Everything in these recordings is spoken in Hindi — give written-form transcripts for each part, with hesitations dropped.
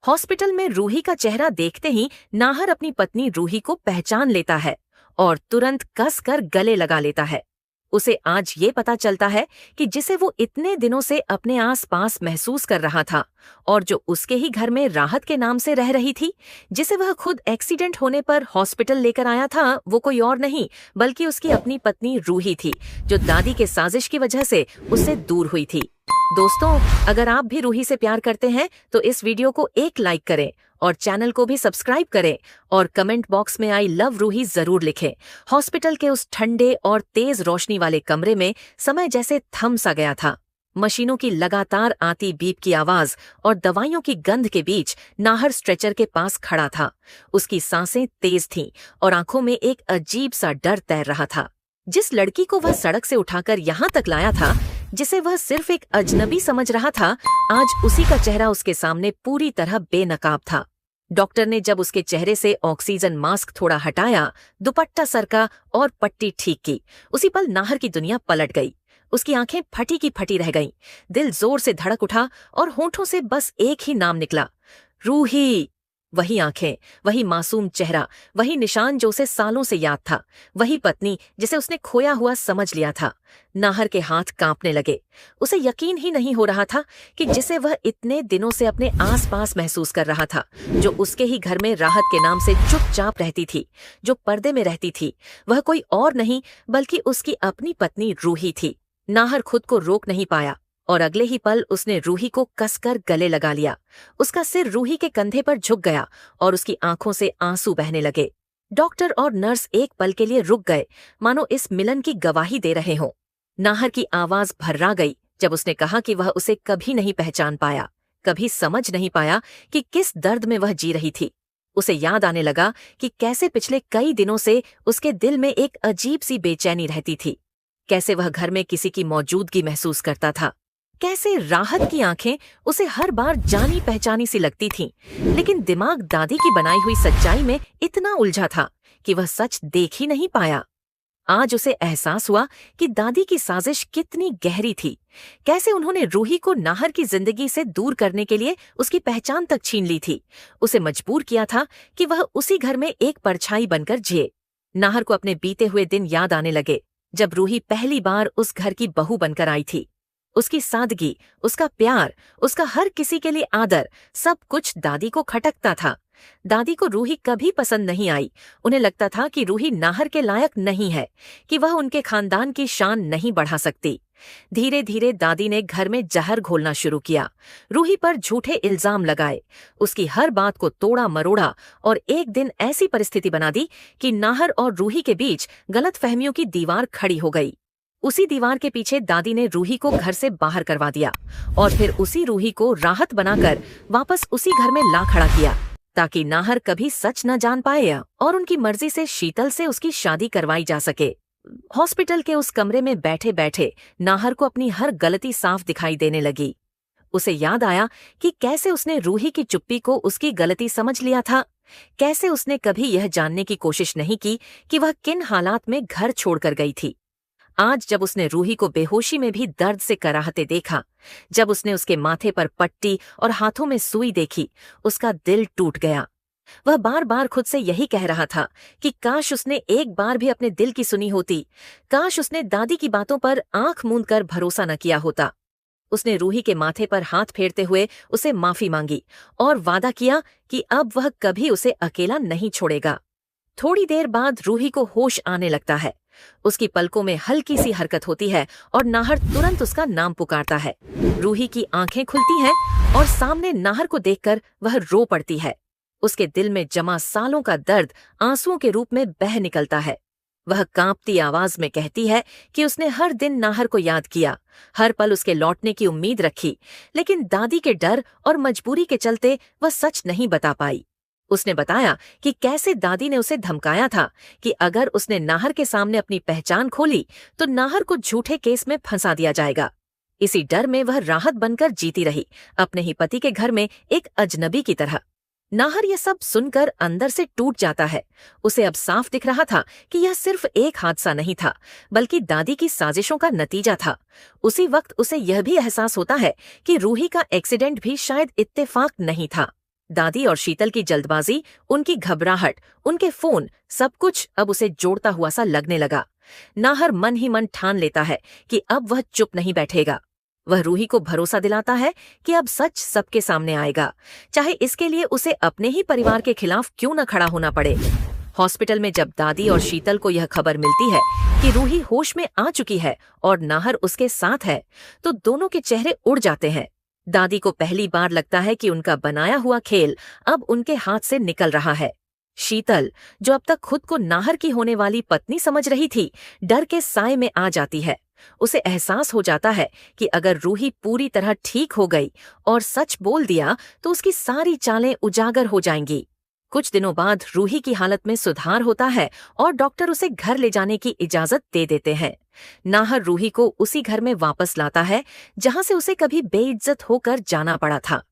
हॉस्पिटल में रूही का चेहरा देखते ही नाहर अपनी पत्नी रूही को पहचान लेता है और तुरंत कस कर गले लगा लेता है। उसे आज ये पता चलता है कि जिसे वो इतने दिनों से अपने आसपास महसूस कर रहा था और जो उसके ही घर में राहत के नाम से रह रही थी, जिसे वह खुद एक्सीडेंट होने पर हॉस्पिटल लेकर आया था, वो कोई और नहीं बल्कि उसकी अपनी पत्नी रूही थी, जो दादी के साजिश की वजह से उससे दूर हुई थी। दोस्तों, अगर आप भी रूही से प्यार करते हैं तो इस वीडियो को एक लाइक करें और चैनल को भी सब्सक्राइब करें और कमेंट बॉक्स में आई लव रूही जरूर लिखें। हॉस्पिटल के उस ठंडे और तेज रोशनी वाले कमरे में समय जैसे थम सा गया था। मशीनों की लगातार आती बीप की आवाज और दवाइयों की गंध के बीच नाहर स्ट्रेचर के पास खड़ा था। उसकी सांसें तेज थीं और आंखों में एक अजीब सा डर तैर रहा था। जिस लड़की को वह सड़क से उठाकर यहाँ तक लाया था, जिसे वह सिर्फ एक अजनबी समझ रहा था, आज उसी का चेहरा उसके सामने पूरी तरह बेनकाब था। डॉक्टर ने जब उसके चेहरे से ऑक्सीजन मास्क थोड़ा हटाया, दुपट्टा सरका और पट्टी ठीक की, उसी पल नाहर की दुनिया पलट गई। उसकी आंखें फटी की फटी रह गईं, दिल जोर से धड़क उठा और होंठों से बस एक ही नाम निकला, रूही। वही आंखें, वही मासूम चेहरा, वही निशान जो उसे सालों से याद था, वही पत्नी जिसे उसने खोया हुआ समझ लिया था। नाहर के हाथ कांपने लगे। उसे यकीन ही नहीं हो रहा था कि जिसे वह इतने दिनों से अपने आसपास महसूस कर रहा था, जो उसके ही घर में राहत के नाम से चुपचाप रहती थी, जो पर्दे में रहती थी, वह कोई और नहीं बल्कि उसकी अपनी पत्नी रूही थी। नाहर खुद को रोक नहीं पाया और अगले ही पल उसने रूही को कसकर गले लगा लिया। उसका सिर रूही के कंधे पर झुक गया और उसकी आंखों से आंसू बहने लगे। डॉक्टर और नर्स एक पल के लिए रुक गए, मानो इस मिलन की गवाही दे रहे हों। नाहर की आवाज भर्रा गई जब उसने कहा कि वह उसे कभी नहीं पहचान पाया, कभी समझ नहीं पाया कि किस दर्द में वह जी रही थी। उसे याद आने लगा कि कैसे पिछले कई दिनों से उसके दिल में एक अजीब सी बेचैनी रहती थी, कैसे वह घर में किसी की मौजूदगी महसूस करता था, कैसे राहत की आंखें उसे हर बार जानी पहचानी सी लगती थीं, लेकिन दिमाग दादी की बनाई हुई सच्चाई में इतना उलझा था कि वह सच देख ही नहीं पाया। आज उसे एहसास हुआ कि दादी की साजिश कितनी गहरी थी, कैसे उन्होंने रूही को नाहर की जिंदगी से दूर करने के लिए उसकी पहचान तक छीन ली थी। उसे मजबूर किया था कि वह उसी घर में एक परछाई बनकर जिए। नाहर को अपने बीते हुए दिन याद आने लगे, जब रूही पहली बार उस घर की बहू बनकर आई थी। उसकी सादगी, उसका प्यार, उसका हर किसी के लिए आदर, सब कुछ दादी को खटकता था। दादी को रूही कभी पसंद नहीं आई। उन्हें लगता था कि रूही नाहर के लायक नहीं है, कि वह उनके खानदान की शान नहीं बढ़ा सकती। धीरे धीरे दादी ने घर में जहर घोलना शुरू किया, रूही पर झूठे इल्जाम लगाए, उसकी हर बात को तोड़ा मरोड़ा और एक दिन ऐसी परिस्थिति बना दी कि नाहर और रूही के बीच गलतफहमियों की दीवार खड़ी हो गई। उसी दीवार के पीछे दादी ने रूही को घर से बाहर करवा दिया और फिर उसी रूही को राहत बनाकर वापस उसी घर में ला खड़ा किया, ताकि नाहर कभी सच न जान पाए और उनकी मर्जी से शीतल से उसकी शादी करवाई जा सके। हॉस्पिटल के उस कमरे में बैठे बैठे नाहर को अपनी हर गलती साफ दिखाई देने लगी। उसे याद आया कि कैसे उसने रूही की चुप्पी को उसकी गलती समझ लिया था, कैसे उसने कभी यह जानने की कोशिश नहीं की कि वह किन हालात में घर छोड़कर गई थी। आज जब उसने रूही को बेहोशी में भी दर्द से कराहते देखा, जब उसने उसके माथे पर पट्टी और हाथों में सुई देखी, उसका दिल टूट गया। वह बार बार खुद से यही कह रहा था कि काश उसने एक बार भी अपने दिल की सुनी होती, काश उसने दादी की बातों पर आंख मूंद कर भरोसा न किया होता। उसने रूही के माथे पर हाथ फेरते हुए उसे माफी मांगी और वादा किया कि अब वह कभी उसे अकेला नहीं छोड़ेगा। थोड़ी देर बाद रूही को होश आने लगता है। उसकी पलकों में हल्की सी हरकत होती है और नाहर तुरंत उसका नाम पुकारता है। रूही की आंखें खुलती हैं और सामने नाहर को देखकर वह रो पड़ती है। उसके दिल में जमा सालों का दर्द आंसुओं के रूप में बह निकलता है। वह कांपती आवाज में कहती है कि उसने हर दिन नाहर को याद किया, हर पल उसके लौटने की उम्मीद रखी, लेकिन दादी के डर और मजबूरी के चलते वह सच नहीं बता पाई। उसने बताया कि कैसे दादी ने उसे धमकाया था कि अगर उसने नाहर के सामने अपनी पहचान खोली तो नाहर को झूठे केस में फंसा दिया जाएगा। इसी डर में वह राहत बनकर जीती रही, अपने ही पति के घर में एक अजनबी की तरह। नाहर ये सब सुनकर अंदर से टूट जाता है। उसे अब साफ दिख रहा था कि यह सिर्फ एक हादसा नहीं था, बल्कि दादी की साजिशों का नतीजा था। उसी वक्त उसे यह भी एहसास होता है कि रूही का एक्सीडेंट भी शायद इत्तेफाक नहीं था। दादी और शीतल की जल्दबाजी, उनकी घबराहट, उनके फोन, सब कुछ अब उसे जोड़ता हुआ सा लगने लगा। नाहर मन ही मन ठान लेता है कि अब वह चुप नहीं बैठेगा। वह रूही को भरोसा दिलाता है कि अब सच सबके सामने आएगा, चाहे इसके लिए उसे अपने ही परिवार के खिलाफ क्यों न खड़ा होना पड़े। हॉस्पिटल में जब दादी और शीतल को यह खबर मिलती है कि रूही होश में आ चुकी है और नाहर उसके साथ है, तो दोनों के चेहरे उड़ जाते हैं। दादी को पहली बार लगता है कि उनका बनाया हुआ खेल अब उनके हाथ से निकल रहा है। शीतल, जो अब तक खुद को नाहर की होने वाली पत्नी समझ रही थी, डर के साए में आ जाती है। उसे एहसास हो जाता है कि अगर रूही पूरी तरह ठीक हो गई और सच बोल दिया तो उसकी सारी चालें उजागर हो जाएंगी। कुछ दिनों बाद रूही की हालत में सुधार होता है और डॉक्टर उसे घर ले जाने की इजाजत दे देते हैं। नाहर रूही को उसी घर में वापस लाता है जहां से उसे कभी बेइज्जत होकर जाना पड़ा था।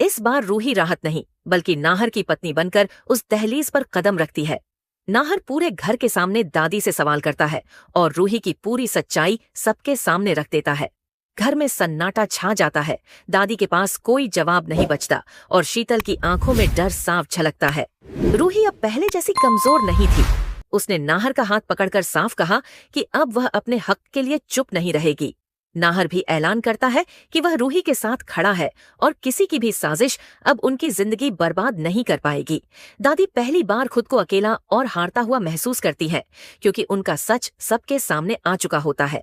इस बार रूही राहत नहीं, बल्कि नाहर की पत्नी बनकर उस दहलीज पर कदम रखती है। नाहर पूरे घर के सामने दादी से सवाल करता है और रूही की पूरी सच्चाई सबके सामने रख देता है। घर में सन्नाटा छा जाता है। दादी के पास कोई जवाब नहीं बचता और शीतल की आंखों में डर साफ झलकता है। रूही अब पहले जैसी कमजोर नहीं थी। उसने नाहर का हाथ पकड़कर साफ कहा कि अब वह अपने हक के लिए चुप नहीं रहेगी। नाहर भी ऐलान करता है कि वह रूही के साथ खड़ा है और किसी की भी साजिश अब उनकी जिंदगी बर्बाद नहीं कर पाएगी। दादी पहली बार खुद को अकेला और हारता हुआ महसूस करती है, क्योंकि उनका सच सबके सामने आ चुका होता है।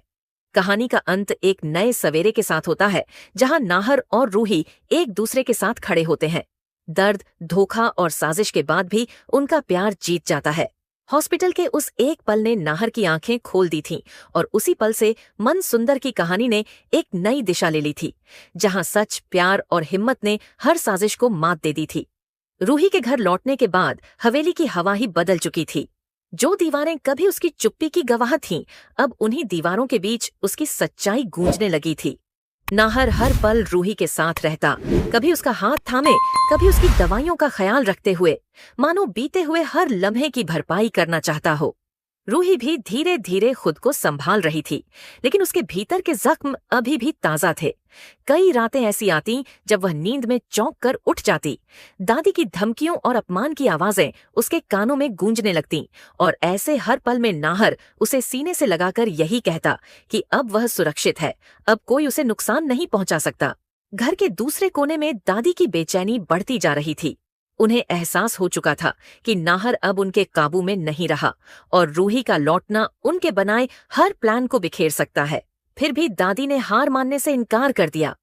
कहानी का अंत एक नए सवेरे के साथ होता है, जहां नाहर और रूही एक दूसरे के साथ खड़े होते हैं। दर्द, धोखा और साजिश के बाद भी उनका प्यार जीत जाता है। हॉस्पिटल के उस एक पल ने नाहर की आंखें खोल दी थीं और उसी पल से मन सुंदर की कहानी ने एक नई दिशा ले ली थी, जहां सच, प्यार और हिम्मत ने हर साजिश को मात दे दी थी। रूही के घर लौटने के बाद हवेली की हवा ही बदल चुकी थी। जो दीवारें कभी उसकी चुप्पी की गवाह थीं, अब उन्हीं दीवारों के बीच उसकी सच्चाई गूंजने लगी थी। नाहर हर पल रूही के साथ रहता, कभी उसका हाथ थामे, कभी उसकी दवाइयों का ख्याल रखते हुए, मानो बीते हुए हर लम्हे की भरपाई करना चाहता हो। रूही भी धीरे धीरे खुद को संभाल रही थी, लेकिन उसके भीतर के जख्म अभी भी ताजा थे। कई रातें ऐसी आती जब वह नींद में चौंक कर उठ जाती। दादी की धमकियों और अपमान की आवाजें उसके कानों में गूंजने लगतीं और ऐसे हर पल में नाहर उसे सीने से लगाकर यही कहता कि अब वह सुरक्षित है, अब कोई उसे नुकसान नहीं पहुंचा सकता। घर के दूसरे कोने में दादी की बेचैनी बढ़ती जा रही थी। उन्हें एहसास हो चुका था कि नाहर अब उनके काबू में नहीं रहा और रूही का लौटना उनके बनाए हर प्लान को बिखेर सकता है। फिर भी दादी ने हार मानने से इनकार कर दिया।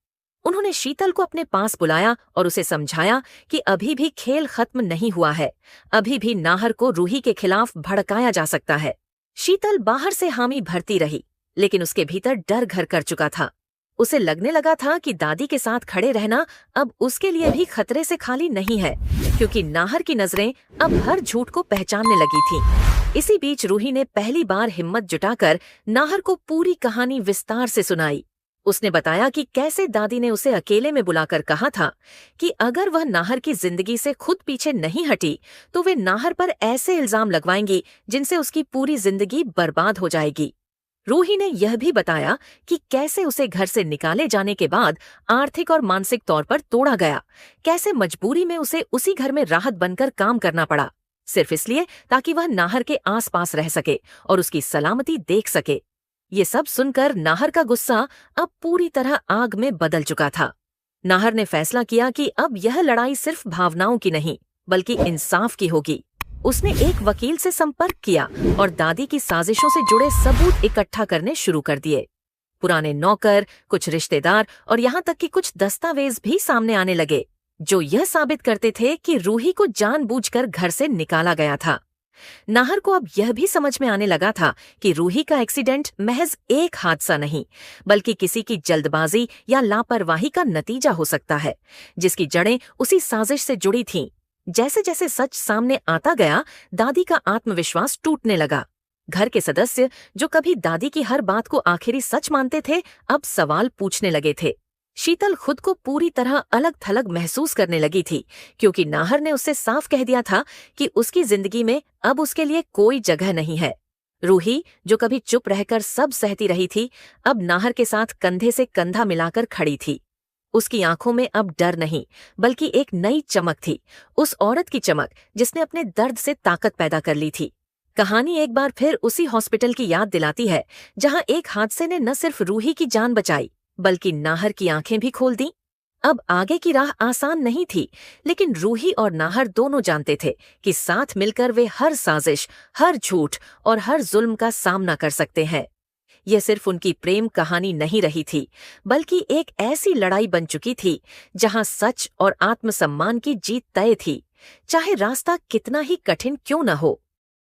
उन्होंने शीतल को अपने पास बुलाया और उसे समझाया कि अभी भी खेल खत्म नहीं हुआ है, अभी भी नाहर को रूही के खिलाफ भड़काया जा सकता है। शीतल बाहर से हामी भरती रही, लेकिन उसके भीतर डर घर कर चुका था। उसे लगने लगा था कि दादी के साथ खड़े रहना अब उसके लिए भी खतरे से खाली नहीं है, क्योंकि नाहर की नजरें अब हर झूठ को पहचानने लगी थीं। इसी बीच रूही ने पहली बार हिम्मत जुटाकर नाहर को पूरी कहानी विस्तार से सुनाई। उसने बताया कि कैसे दादी ने उसे अकेले में बुलाकर कहा था कि अगर वह नाहर की जिंदगी से खुद पीछे नहीं हटी तो वे नाहर पर ऐसे इल्जाम लगवाएंगी जिनसे उसकी पूरी जिंदगी बर्बाद हो जाएगी। रूही ने यह भी बताया कि कैसे उसे घर से निकाले जाने के बाद आर्थिक और मानसिक तौर पर तोड़ा गया, कैसे मजबूरी में उसे उसी घर में राहत बनकर काम करना पड़ा, सिर्फ इसलिए ताकि वह नाहर के आसपास रह सके और उसकी सलामती देख सके। ये सब सुनकर नाहर का गुस्सा अब पूरी तरह आग में बदल चुका था। नाहर ने फैसला किया कि अब यह लड़ाई सिर्फ भावनाओं की नहीं, बल्कि इंसाफ की होगी। उसने एक वकील से संपर्क किया और दादी की साजिशों से जुड़े सबूत इकट्ठा करने शुरू कर दिए। पुराने नौकर, कुछ रिश्तेदार और यहाँ तक कि कुछ दस्तावेज भी सामने आने लगे, जो यह साबित करते थे कि रूही को जानबूझकर घर से निकाला गया था। नाहर को अब यह भी समझ में आने लगा था कि रूही का एक्सीडेंट महज एक हादसा नहीं, बल्कि किसी की जल्दबाजी या लापरवाही का नतीजा हो सकता है, जिसकी जड़ें उसी साजिश से जुड़ी थीं। जैसे जैसे सच सामने आता गया, दादी का आत्मविश्वास टूटने लगा। घर के सदस्य, जो कभी दादी की हर बात को आखिरी सच मानते थे, अब सवाल पूछने लगे थे। शीतल खुद को पूरी तरह अलग थलग महसूस करने लगी थी, क्योंकि नाहर ने उससे साफ कह दिया था कि उसकी जिंदगी में अब उसके लिए कोई जगह नहीं है। रूही, जो कभी चुप रहकर सब सहती रही थी, अब नाहर के साथ कंधे से कंधा मिलाकर खड़ी थी। उसकी आंखों में अब डर नहीं, बल्कि एक नई चमक थी, उस औरत की चमक जिसने अपने दर्द से ताकत पैदा कर ली थी। कहानी एक बार फिर उसी हॉस्पिटल की याद दिलाती है, जहां एक हादसे ने न सिर्फ रूही की जान बचाई, बल्कि नाहर की आंखें भी खोल दी। अब आगे की राह आसान नहीं थी, लेकिन रूही और नाहर दोनों जानते थे कि साथ मिलकर वे हर साजिश, हर झूठ और हर जुल्म का सामना कर सकते हैं। यह सिर्फ उनकी प्रेम कहानी नहीं रही थी, बल्कि एक ऐसी लड़ाई बन चुकी थी जहां सच और आत्मसम्मान की जीत तय थी, चाहे रास्ता कितना ही कठिन क्यों न हो।